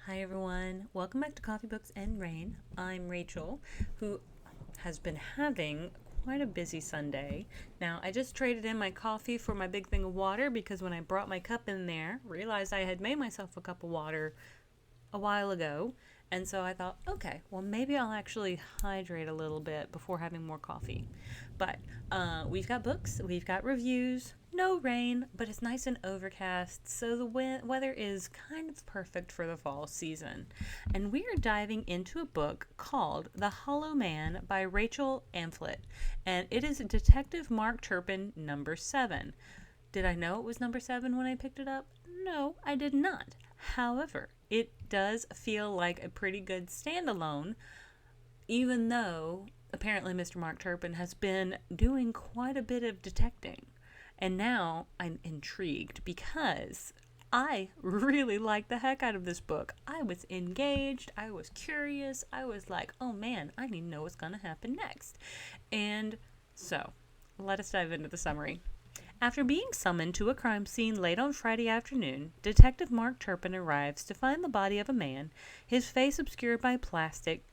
Hi everyone, welcome back to Coffee Books and Rain. I'm Rachel, who has been having quite a busy Sunday. Now, I just traded in my coffee for my big thing of water because when I brought my cup in there, realized I had made myself a cup of water a while ago. And so I thought, okay, well, maybe I'll actually hydrate a little bit before having more coffee. But we've got books, we've got reviews, no rain, but it's nice and overcast, so the weather is kind of perfect for the fall season. And we are diving into a book called The Hollow Man by Rachel Amphlett. And it is Detective Mark Turpin, number 7. Did I know it was number 7 when I picked it up? No, I did not. However, it does feel like a pretty good standalone, even though apparently Mr. Mark Turpin has been doing quite a bit of detecting. And now I'm intrigued because I really like the heck out of this book. I was engaged, I was curious, I was like, oh man, I need to know what's going to happen next. And so, let us dive into the summary. After being summoned to a crime scene late on Friday afternoon, Detective Mark Turpin arrives to find the body of a man, his face obscured by plastic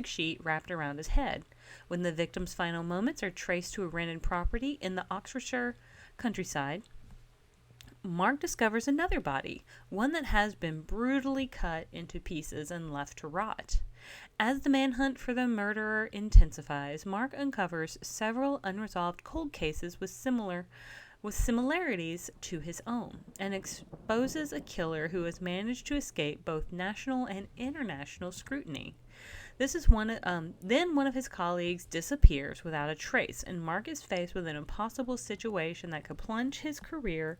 sheet wrapped around his head. When the victim's final moments are traced to a rented property in the Oxfordshire countryside, Mark discovers another body, one that has been brutally cut into pieces and left to rot. As the manhunt for the murderer intensifies, Mark uncovers several unresolved cold cases with similarities to his own, and exposes a killer who has managed to escape both national and international scrutiny. Then one of his colleagues disappears without a trace, and Mark is faced with an impossible situation that could plunge his career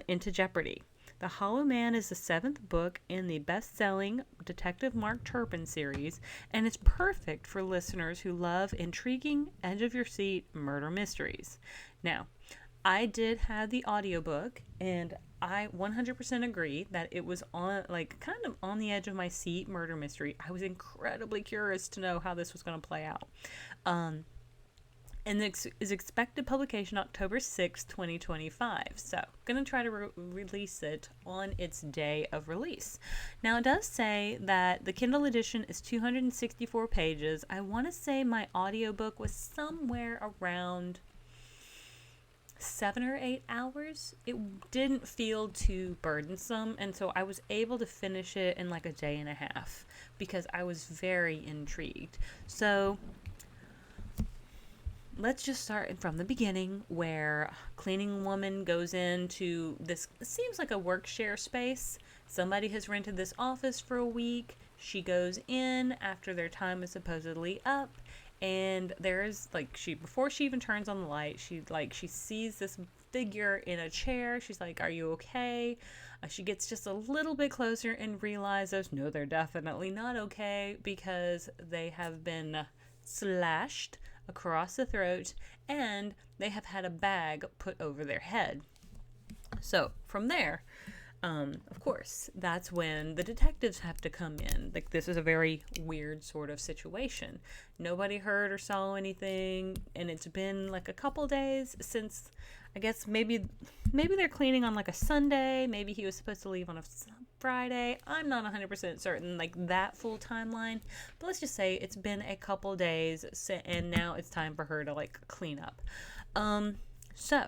into jeopardy. The Hollow Man is the 7th book in the best-selling Detective Mark Turpin series, and it's perfect for listeners who love intriguing, edge-of-your-seat murder mysteries. Now, I did have the audiobook, and I 100% agree that it was kind of on the edge of my seat murder mystery. I was incredibly curious to know how this was going to play out. And this is expected publication October 6, 2025. So, going to try to release it on its day of release. Now, it does say that the Kindle edition is 264 pages. I want to say my audiobook was somewhere around 7 or 8 hours. It didn't feel too burdensome, and so I was able to finish it in like a day and a half because I was very intrigued. So, let's just start from the beginning where cleaning woman goes into this, seems like a work share space. Somebody has rented this office for a week. She goes in after their time is supposedly up, and there's before she even turns on the light, she sees this figure in a chair. She's like, are you okay? She gets just a little bit closer and realizes, no, they're definitely not okay because they have been slashed across the throat, and they have had a bag put over their head. So from there, of course, that's when the detectives have to come in. Like, this is a very weird sort of situation. Nobody heard or saw anything, and it's been like a couple days since, I guess maybe they're cleaning on like a Sunday. Maybe he was supposed to leave on a Friday. I'm not 100% certain, like, that full timeline. But let's just say it's been a couple days, and now it's time for her to, like, clean up. So,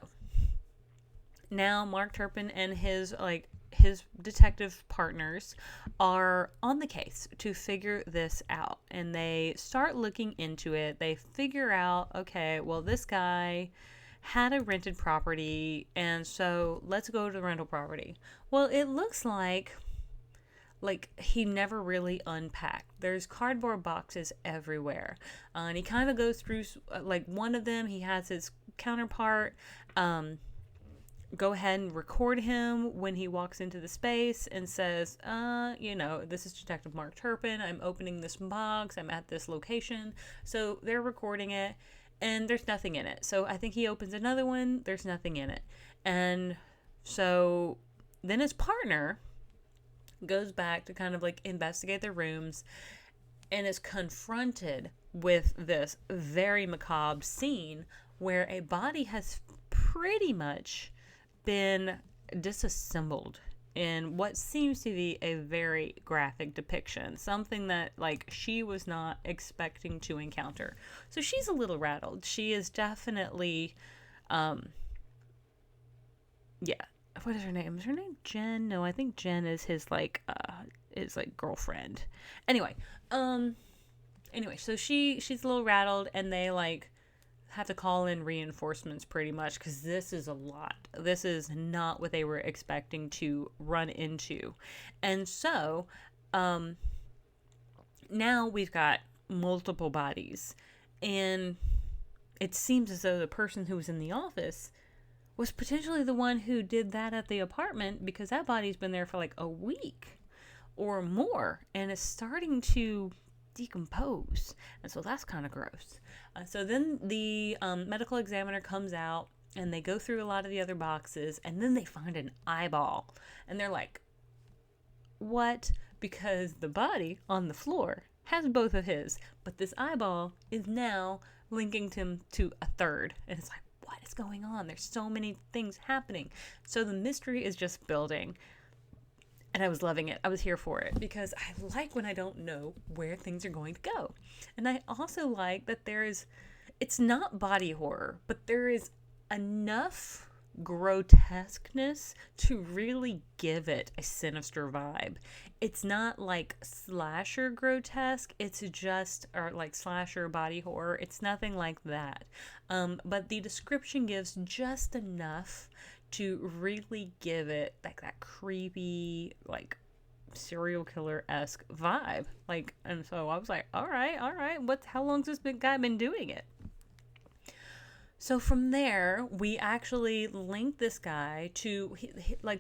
now Mark Turpin and his detective partners are on the case to figure this out. And they start looking into it. They figure out, okay, well, this guy had a rented property, and so let's go to the rental property. Well, it looks like he never really unpacked. There's cardboard boxes everywhere. And he kind of goes through, one of them, he has his counterpart go ahead and record him when he walks into the space and says, this is Detective Mark Turpin. I'm opening this box. I'm at this location. So they're recording it, and there's nothing in it. So I think he opens another one. There's nothing in it. And so then his partner goes back to kind of investigate the rooms and is confronted with this very macabre scene where a body has pretty much been disassembled in what seems to be a very graphic depiction, something that like she was not expecting to encounter. So she's a little rattled. She is definitely, yeah. What is her name? Is her name Jen? No, I think Jen is his girlfriend. Anyway, so she's a little rattled, and they like have to call in reinforcements pretty much because this is a lot. This is not what they were expecting to run into. And so now we've got multiple bodies, and it seems as though the person who was in the office was potentially the one who did that at the apartment, because that body's been there for like a week or more and is starting to decompose. And so that's kind of gross. So then the medical examiner comes out, and they go through a lot of the other boxes, and then they find an eyeball. And they're like, what? Because the body on the floor has both of his, but this eyeball is now linking him to a third. And it's like, what is going on? There's so many things happening. So the mystery is just building. And I was loving it. I was here for it because I like when I don't know where things are going to go. And I also like that it's not body horror, but there is enough grotesqueness to really give it a sinister vibe. It's not like slasher grotesque, it's just, or like slasher body horror. It's nothing like that. But the description gives just enough to really give it like that creepy, like serial killer-esque vibe. Like, and so I was like, all right, how long's this guy been doing it? So from there, we actually link this guy to,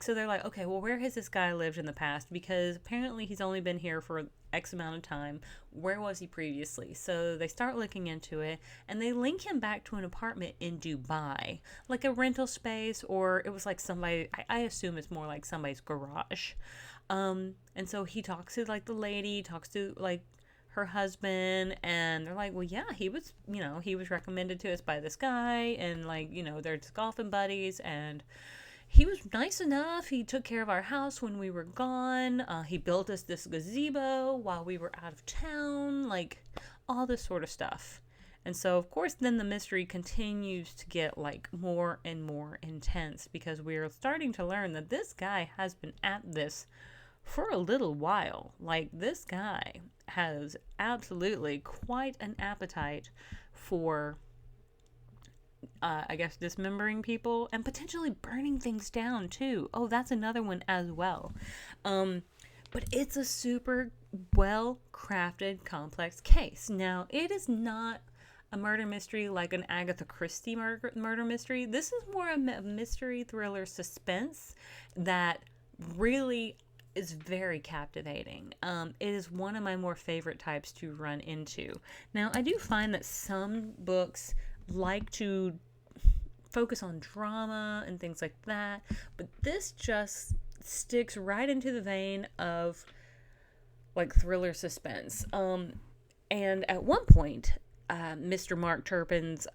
so they're like, okay, well, where has this guy lived in the past? Because apparently he's only been here for X amount of time. Where was he previously? So they start looking into it, and they link him back to an apartment in Dubai, like a rental space, or it was like somebody, I assume it's more like somebody's garage. And so he talks to like the lady, talks to like her husband, and they're like, well, yeah, he was recommended to us by this guy, and like, they're just golfing buddies, and he was nice enough. He took care of our house when we were gone. He built us this gazebo while we were out of town, like all this sort of stuff. And so, of course, then the mystery continues to get like more and more intense, because we're starting to learn that this guy has been at this for a little while. Like, this guy has absolutely quite an appetite for, I guess, dismembering people and potentially burning things down too. Oh, that's another one as well. But it's a super well-crafted, complex case. Now, it is not a murder mystery like an Agatha Christie murder mystery. This is more a mystery thriller suspense that really is very captivating. It is one of my more favorite types to run into. Now, I do find that some books like to focus on drama and things like that, but this just sticks right into the vein of like thriller suspense. And at one point, Mr. Mark Turpin's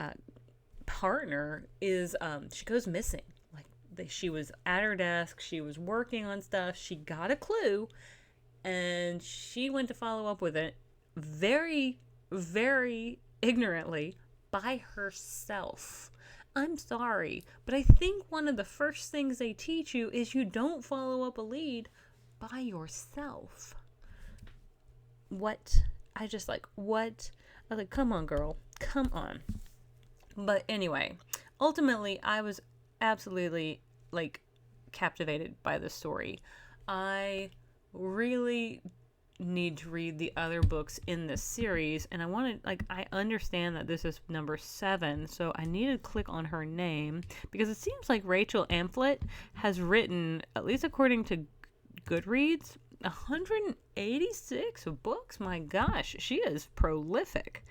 partner is she goes missing. She was at her desk, she was working on stuff, she got a clue, and she went to follow up with it very, very ignorantly by herself. I'm sorry, but I think one of the first things they teach you is you don't follow up a lead by yourself. What? I was like, come on, girl, come on. But anyway, ultimately, I was absolutely like captivated by the story. I really need to read the other books in this series, and I understand that this is number 7, so I need to click on her name, because it seems like Rachel Amphlett has written, at least according to Goodreads, 186 books. My gosh, she is prolific.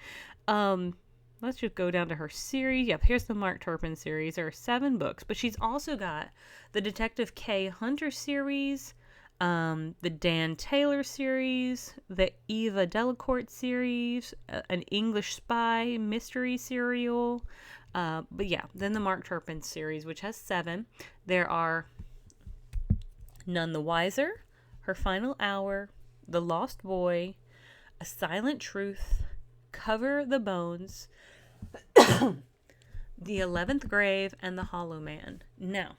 Let's just go down to her series. Yep, here's the Mark Turpin series. There are 7 books, but she's also got the Detective K. Hunter series, the Dan Taylor series, the Eva Delacourt series, an English spy mystery serial. But yeah, then the Mark Turpin series, which has 7. There are None the Wiser, Her Final Hour, The Lost Boy, A Silent Truth, Cover the Bones, The 11th Grave, and The Hollow Man. Now,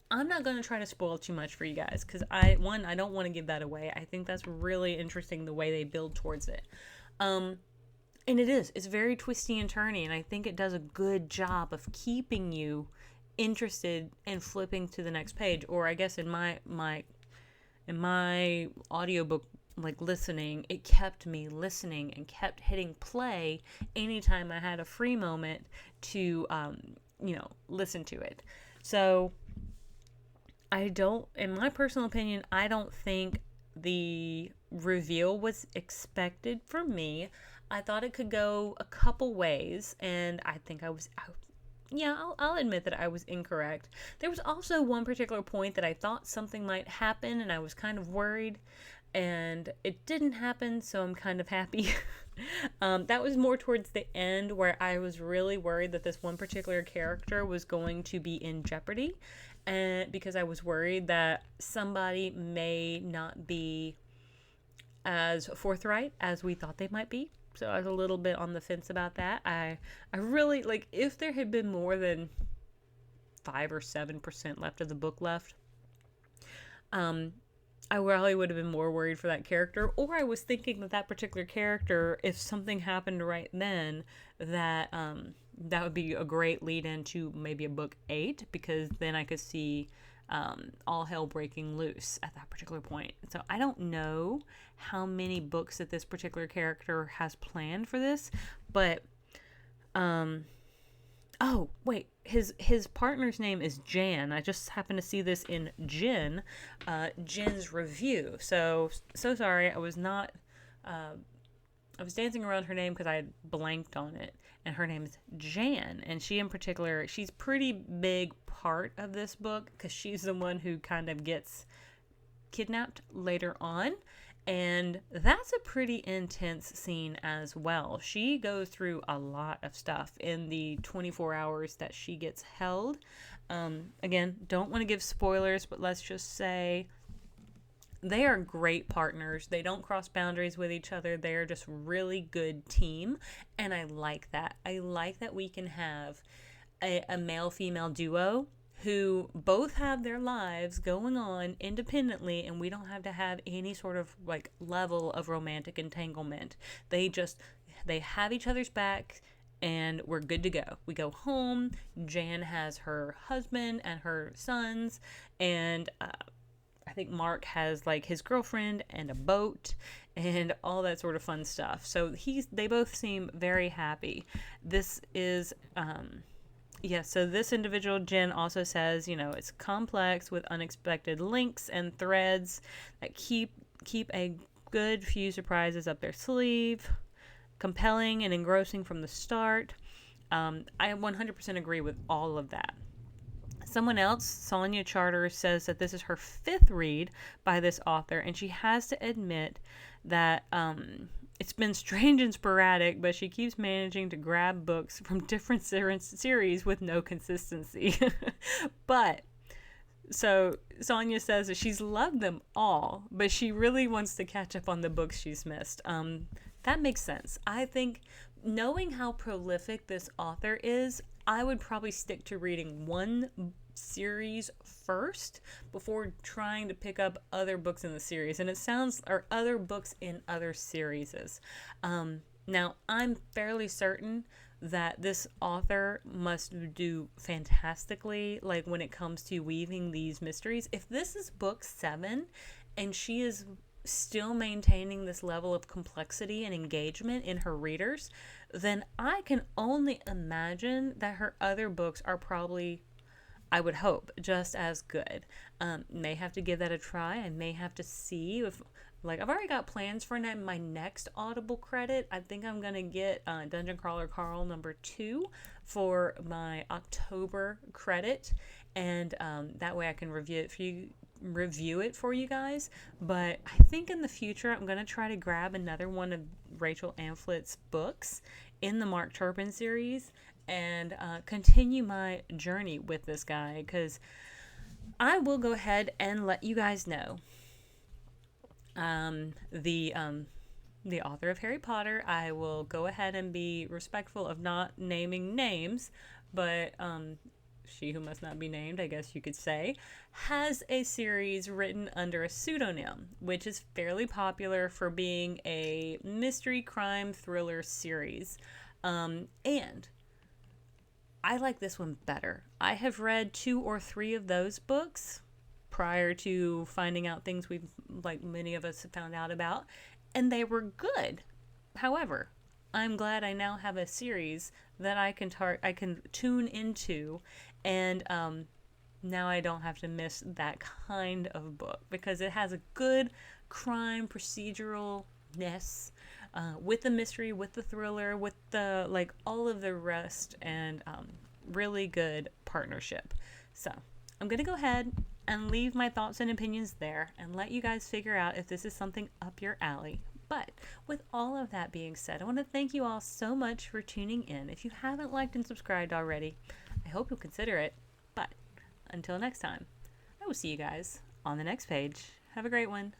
I'm not going to try to spoil too much for you guys because I don't want to give that away. I think that's really interesting the way they build towards it. And it's very twisty and turny, and I think it does a good job of keeping you interested and flipping to the next page. Or I guess in my audiobook, like listening, it kept me listening and kept hitting play anytime I had a free moment to listen to it. So in my personal opinion, I don't think the reveal was expected from me. I thought it could go a couple ways, and I think I'll admit that I was incorrect. There was also one particular point that I thought something might happen, and I was kind of worried, and it didn't happen, so I'm kind of happy. That was more towards the end, where I was really worried that this one particular character was going to be in jeopardy, and because I was worried that somebody may not be as forthright as we thought they might be. So I was a little bit on the fence about that. I really, like, if there had been more than 5 or 7% left of the book left, I probably would have been more worried for that character. Or I was thinking that particular character, if something happened right then, that would be a great lead into maybe a book 8, because then I could see all hell breaking loose at that particular point. So I don't know how many books that this particular character has planned for this, but oh wait, his partner's name is Jan. I just happened to see this in Jen's review. So sorry, I was not I was dancing around her name because I had blanked on it, and her name is Jan, and she in particular, she's pretty big part of this book because she's the one who kind of gets kidnapped later on, and that's a pretty intense scene as well. She goes through a lot of stuff in the 24 hours that she gets held. Again, don't want to give spoilers, but let's just say they are great partners. They don't cross boundaries with each other. They are just really good team, and I like that. I like that we can have a male-female duo who both have their lives going on independently, and we don't have to have any sort of like level of romantic entanglement. They have each other's back, and we're good to go. We go home. Jan has her husband and her sons, and I think Mark has like his girlfriend and a boat and all that sort of fun stuff. So they both seem very happy. This is so this individual, Jen, also says, it's complex with unexpected links and threads that keep a good few surprises up their sleeve. Compelling and engrossing from the start. I 100% agree with all of that. Someone else, Sonia Charter, says that this is her 5th read by this author, and she has to admit that it's been strange and sporadic, but she keeps managing to grab books from different series with no consistency. But so Sonia says that she's loved them all, but she really wants to catch up on the books she's missed. That makes sense. I think knowing how prolific this author is, I would probably stick to reading one series first before trying to pick up other books in the series. And or other books in other series. Now, I'm fairly certain that this author must do fantastically, like when it comes to weaving these mysteries. If this is book 7 and she is still maintaining this level of complexity and engagement in her readers, then I can only imagine that her other books are probably, I would hope, just as good. May have to give that a try. I may have to see if, like, I've already got plans for my next Audible credit. I think I'm going to get Dungeon Crawler Carl #2 for my October credit, and that way I can review it for you guys. But I think in the future I'm going to try to grab another one of Rachel Amphlett's books in the Mark Turpin series and continue my journey with this guy, because I will go ahead and let you guys know. The author of Harry Potter, I will go ahead and be respectful of not naming names, but she who must not be named, I guess you could say, has a series written under a pseudonym, which is fairly popular for being a mystery crime thriller series. And I like this one better. I have read 2 or 3 of those books prior to finding out things we've, like many of us have found out about, and they were good. However, I'm glad I now have a series that I can tune into, and now I don't have to miss that kind of book because it has a good crime proceduralness, with the mystery, with the thriller, with the like all of the rest, and really good partnership. So I'm gonna go ahead and leave my thoughts and opinions there and let you guys figure out if this is something up your alley. But with all of that being said, I want to thank you all so much for tuning in. If you haven't liked and subscribed already, I hope you'll consider it. But until next time, I will see you guys on the next page. Have a great one.